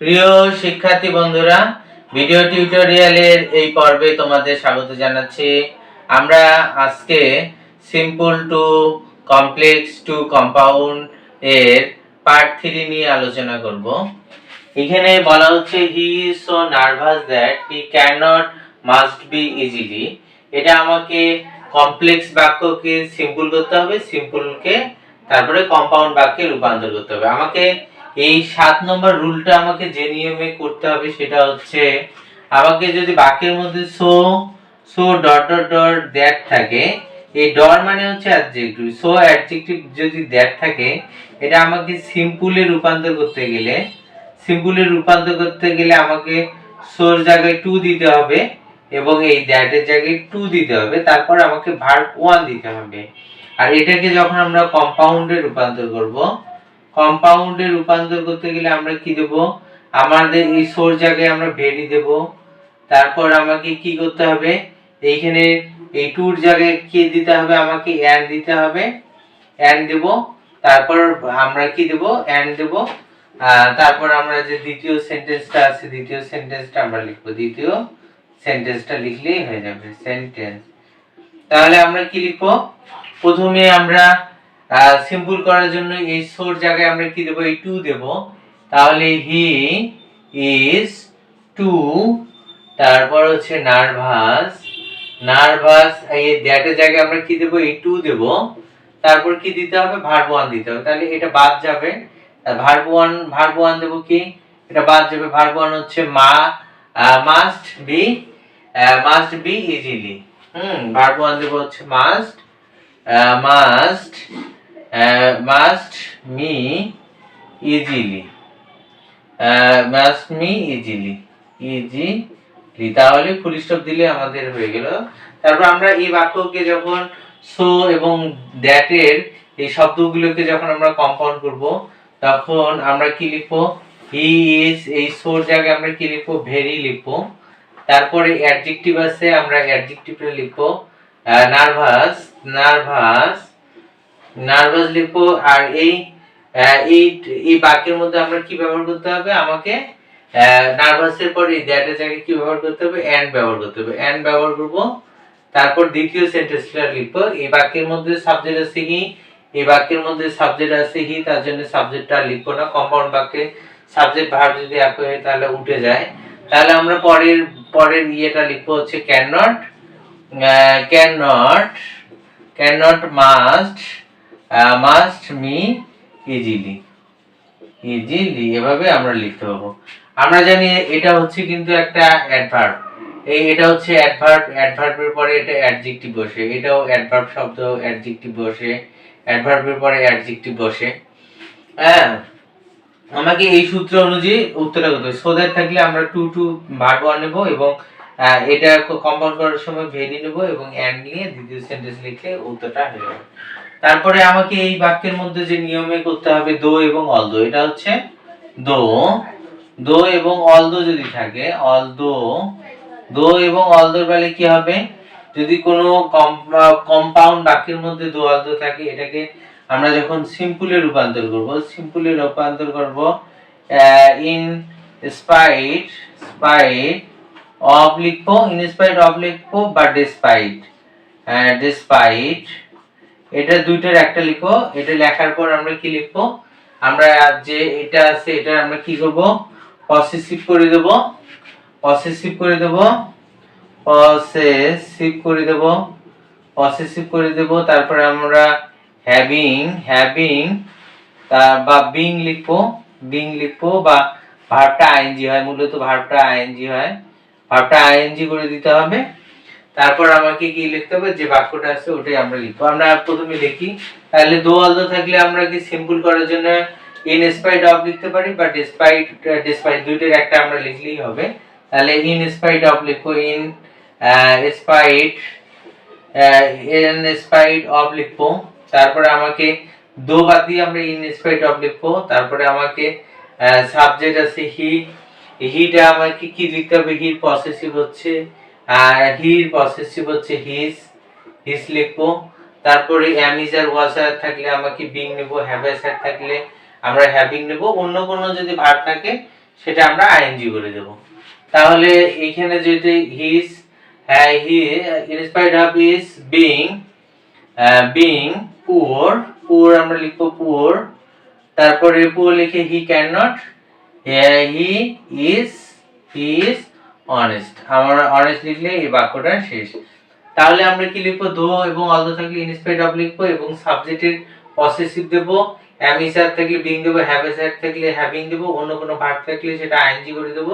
প্রিয় শিক্ষার্থী বন্ধুরা, ভিডিও টিউটোরিয়ালের এই পর্বে তোমাদের স্বাগত জানাচ্ছি। আমরা আজকে simple to complex to compound এর পার্ট 3 নিয়ে আলোচনা করব। এখানে বলা হচ্ছে he is so nervous that he can not must be easily. এটা আমাকে কমপ্লেক্স বাক্যকে সিম্পল করতে হবে, সিম্পলকে তারপরে কম্পাউন্ড বাক্যে রূপান্তর করতে হবে। আমাকে এই 7 নম্বর রুলটা আমাকে যে নিয়মে করতে হবে সেটা হচ্ছে, আমাকে যদি বাক্যের মধ্যে so dot dot dot that থাকে, এই ডট মানে হচ্ছে অ্যাডজেক্টিভ, সো অ্যাডজেক্টিভ যদি দ্যাট থাকে, এটা আমাকে সিম্পলে রূপান্তর করতে গেলে আমাকে সোর জায়গায় টু দিতে হবে এবং এই দ্যাটের জায়গায় টু দিতে হবে, তারপর আমাকে ভার্ব 1 দিতে হবে। আর এটাকে যখন আমরা কম্পাউন্ডে রূপান্তর করব, কম্পাউন্ডে রূপান্তর করতে গেলে আমরা কি দেব, আমাদের এই সোর জায়গায় আমরা ভেরি দেব। তারপর আমাকে কি করতে হবে, এইখানে এই টুর জায়গায় কি দিতে হবে, আমাকে এন্ড দিতে হবে, এন্ড দেব। তারপর আমরা কি দেব, এন্ড দেব। তারপর আমরা যে দ্বিতীয় সেন্টেন্সটা আছে, দ্বিতীয় সেন্টেন্সটা আমরা লিখব, দ্বিতীয় সেন্টেন্সটা লিখলেই হয়ে যাবে সেন্টেন্স। তাহলে আমরা কি লিখব, প্রথমে আমরা সিম্পল করার জন্য এই সোর জায়গায় আমরা কি দেব, এই টু দেব। তাহলে হি ইজ টু, তারপর হচ্ছে নার্ভাস এই দ্যাটের জায়গায় আমরা কি দেব, এই টু দেব। তারপর কি দিতে হবে, ভার্ব 1 দিতে হবে। তাহলে এটা বাদ যাবে, ভার্ব 1 দেব, কি এটা বাদ যাবে। ভার্ব 1 হচ্ছে মাস্ট বি ইজিলি। ভার্ব 1 দেব হচ্ছে মাস্ট মি ইজিলি, তাহলে ফুল স্টপ দিলে আমাদের হয়ে গেল। তারপর আমরা এই বাক্যকে যখন সো এবং দ্যাট এর এই শব্দগুলোকে যখন আমরা কম্পাউন্ড করব, তখন আমরা কি লিখবো, হি ইজ, এই সোর জায়গায় আমরা কি লিখবো, ভেরি লিখবো। তারপরে অ্যাডজেক্টিভ আছে, আমরা অ্যাডজেক্টিভটা লিখবো নার্ভাস লিখবো। আর এই বাক্যের মধ্যে আমরা কি ব্যবহার করতে হবে, আমাকে নার্ভাসের পরে দ্যাট এর জায়গায় কি ব্যবহার করতে হবে, এন্ড ব্যবহার করতে হবে, এন্ড ব্যবহার করব। তারপর দ্বিতীয় সেন্টেন্সটা লিখবো, এই বাক্যের মধ্যে সাবজেক্ট আছে হি, এই বাক্যের মধ্যে সাবজেক্ট আছে হি, তার জন্য সাবজেক্টটা লিখবো না। কম্পাউন্ড বাক্যে সাবজেক্ট ভার্ব যদি এক হয় তাহলে উঠে যায়। তাহলে আমরা পরের ইয়েটা লিখবো হচ্ছে can not must me easily, এভাবে আমরা লিখতে পাবো। আমরা জানি এটা হচ্ছে কিন্তু একটা অ্যাডভার্ব, এটা হচ্ছে অ্যাডভার্বের পরে এটা অ্যাডজেক্টিভ বসে, এটাও অ্যাডভার্ব শব্দ, অ্যাডজেক্টিভ বসে, অ্যাডভার্বের পরে অ্যাডজেক্টিভ বসে। হ্যাঁ, আমাকে এই সূত্র অনুযায়ী উত্তরটা করতে হবে। সো দ্যাট থাকলে আমরা টু ভার্ব 1 নেব এবং এটা কম্পাউন্ড করার সময় ভেরি নেব এবং এন্ড নিয়ে দ্বিতীয় সেন্টেন্স লিখলে উত্তরটা হয়ে যাবে। তারপরে আমাকে এই বাক্যের মধ্যে যে নিয়মে করতে হবে দো এবং অলদো, এটা হচ্ছে দো এবং অলদো যদি থাকে, দো এবং অলদোর বেলায় কি হবে, যদি কোনো কম্পাউন্ড বাক্যের মধ্যে দো অলদো থাকে, এটাকে আমরা যখন সিম্পলে রূপান্তর করব, ইন স্পাইট অফ লিখবো, ইন স্পাইট অফ লিখবো বা ডিসপাইট, এটা দুইটার একটা লিখবো। এটা লেখার পর আমরা কি লিখবো, আমরা যে এটা আছে এটা আমরা কি করব, পসেসিভ করে দেব। তারপরে আমরা হ্যাভিং বা বিং লিখবো বা ভার্বটা আইএনজি হয়, মূলত ভার্বটা আইএনজি করে দিতে হবে। তারপর আমাকে কি লিখতে হবে, যে বাক্যটা আছে ওটাই আমরা লিখবো। আমরা প্রথমে লিখি, তাহলে দো অলদো থাকলে আমরা কি সিম্পল করার জন্য ইন স্পাইট অফ লিখতে পারি বা ডিসপাইট দুইটার একটা আমরা লিখলেই হবে। তাহলে ইন স্পাইট অফ লিখবো, ইন স্পাইট অফ লিখবো। তারপরে আমাকে দো বাদ দিয়ে আমরা ইন স্পাইট অফ লিখবো। তারপরে আমাকে সাবজেক্ট আছে হিটা আমাকে কি লিখতে হবে, হির পসেসিভ হচ্ছে হিজ লিখবো। তারপরে am is আর was আর থাকলে আমাকে বিং নেব, have as থাকলে আমরা হ্যাভিং নেব। অন্য কোনো যদি ভার্ব থাকে সেটা আমরা আইএনজি করে দেব। তাহলে এখানে যদি his he in spite of is being poor, poor আমরা লিখবো পুয়ার, তারপরে পুয়ার লিখে he can not, he is honest. আমরা অনেস্ট লিখলে এই বাক্যটা শেষ। তাহলে আমরা কি লিখবো, দো এবং অলদো থাকলে ইনস্পাইট অফ লিখবো এবং সাবজেক্টের পসেসিভ দেব, am is had থাকলে বিং দেব, have is had থাকলে হ্যাভিং দেব, অন্য কোনো ভার্ব থাকলে সেটা আইএনজি করে দেব,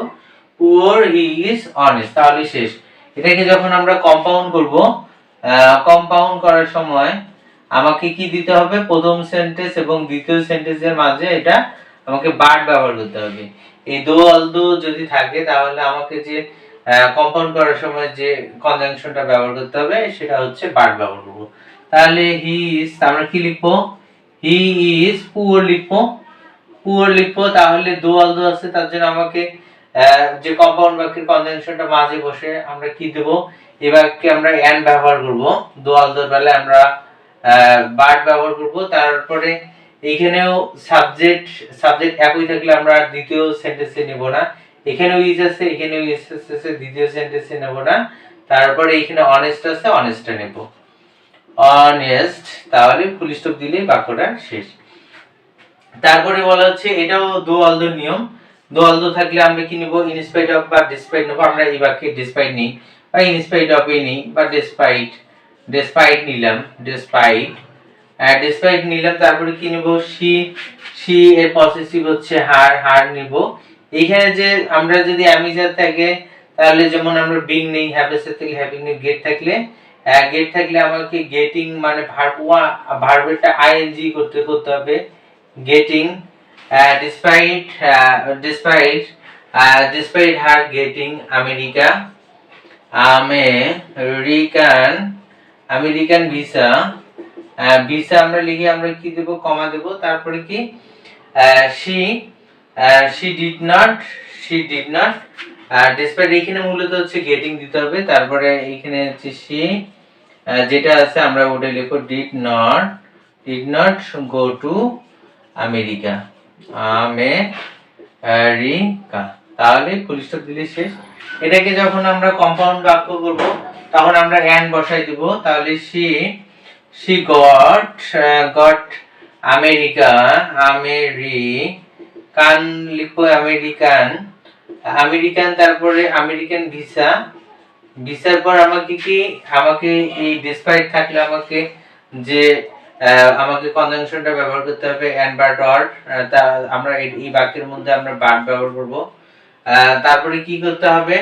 পুয়ার হি ইজ অনেস্ট। তাহলে শেষ। এটাকে যখন আমরা কম্পাউন্ড করব, কম্পাউন্ড করার সময় আমাকে কি দিতে হবে, প্রথম সেন্টেন্স এবং দ্বিতীয় সেন্টেন্সের মাঝে এটা আমাকে বার্ড ব্যবহার করতে হবে। এই দো অলদো যদি থাকে তাহলে আমাকে যে কম্পাউন্ড করার সময় যে কনজাংশনটা ব্যবহার করতে হবে সেটা হচ্ছে বার্ড ব্যবহার করব। তাহলে হি ইজ আমরা কি লিখবো, হি ইজ পুয়ার লিখবো, পুয়ার লিখবো। তাহলে দো অলদো আছে তার জন্য আমাকে যে কম্পাউন্ড বাক্যের কনজাংশনটা মাঝে বসে আমরা কি দেব, এই বাক্যে আমরা এন্ড ব্যবহার করব, দো অলদোর বেলায় আমরা বার্ড ব্যবহার করব। তারপরে এখানেও সাবজেক্ট একই থাকলে আমরা দ্বিতীয় সেন্টেন্সে নেব না, এখানেও ইজ আছে, এখানেও ইজ আছে, দ্বিতীয় সেন্টেন্সে নেব না। তারপরে এখানে অনেস্ট আছে, অনেস্টটা নেব, অনেস্ট। তাহলে ফুল স্টপ দিলেই বাক্যটা শেষ। তারপরে বলা হচ্ছে এটাও দো অলদো নিয়ম, দো অলদো থাকলে আমরা কি নিব, ইনস্পাইট অফ বা ডিসপাইট নেব। আমরা এই বাক্যে ডিসপাইট নিই বা ইনস্পাইট অফ নিই বা ডিসপাইট নিলাম, ডিসপাইট নিলাম। তারপরে কি নিব, সি এর পসেসিভ হচ্ছে হার নিব। এখানে যে আমরা যদি অ্যামিজার থাকে তাহলে যেমন আমরা বিং নেই, হ্যাভের সাথে হ্যাভিং নেই, গেট থাকলে আমাকে গেটিং মানে ভার্বটা আইএনজি করতে হবে, গেটিং। ডিসপাইট হার গেটিং আমেরিকান ভিসা, ভিসা আমরা লিখে আমরা কি দেব, কমা দেব। তারপরে কি she did not ডিসপাইট এখানে মূলত হচ্ছে গেটিং দিতে হবে। তারপরে এখানে হচ্ছে she যেটা আছে আমরা ওটা লিখব did not go to America, তাহলে ফুল স্টপ দিলে শেষ। এটাকে যখন আমরা কম্পাউন্ড বাক্য করব তখন আমরা এন্ড বসাই দিব। তাহলে she got আমেরিকান লিখবো, আমেরিকান তারপরে আমেরিকান ভিসার পর আমাকে এই ডিসপাইট থাকলে আমাকে কনজাংশনটা ব্যবহার করতে হবে এন্ড বাট অর। আমরা এই বাক্যের মধ্যে আমরা বাট ব্যবহার করব। তারপরে কি করতে হবে,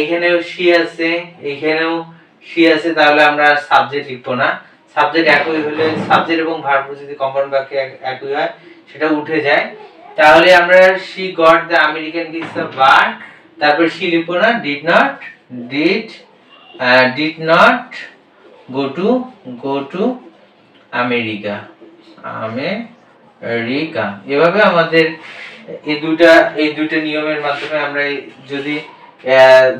এখানেও সি আছে, তাহলে আমরা সাবজেক্ট লিখবো না, সাবজেক্ট একই হলে সাবজেক্ট এবং ভার্ব যদি কম্পাউন্ড বাক্যে একই হয় সেটা উঠে যায়। তাহলে আমরা she got the American visa but তারপর she লিখবো না, did not go to America. এভাবে আমাদের এই দুইটা নিয়মের মাধ্যমে আমরা যদি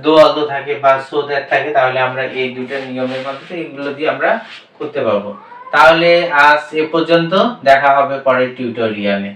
দো অলদো থাকে বা সো দ্যাট থাকে তাহলে আমরা এই দুইটা নিয়মের মাধ্যমে এগুলো দিয়ে আমরা করতে পারবো। তাহলে আজ এ পর্যন্ত, দেখা হবে পরের টিউটোরিয়ালে।